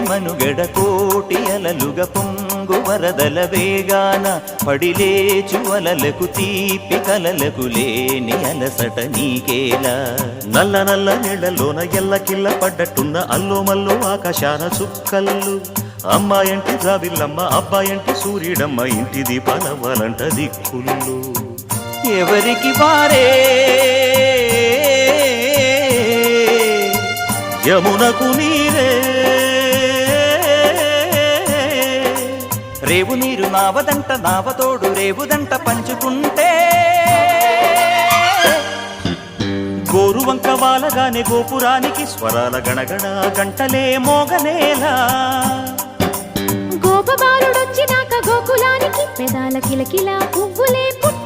మనుగడ కోటి అలలుగ పొంగు వరదల వేగాన పడిలేచు అలలకు తీపి కలలకు లేని అలసట నీకేలా నల్ల నల్ల నీళ్లలోన ఎల్లకిల్ల పడ్డట్టున్న అల్లో మల్లో ఆకాశాన చుక్కల్లు అమ్మాయంటి జాబిల్లమ్మ అబ్బాయంటి సూర్యుడమ్మ ఇంటి దీపాలవ్వాలంట దిక్కుళ్ళు ఎవరికి వారే యమునకు నీరే రేవు నీరు నావదంట నావతోడు రేవుదంట పంచుకుంటే గోరువంక వాలగానే గోపురానికి స్వరాల గణగణ గంటలే మోగనేలా గోపబాలుడొచ్చినాక గోకులానికి పెదాల కిలకిల పువ్వులే పుట్ట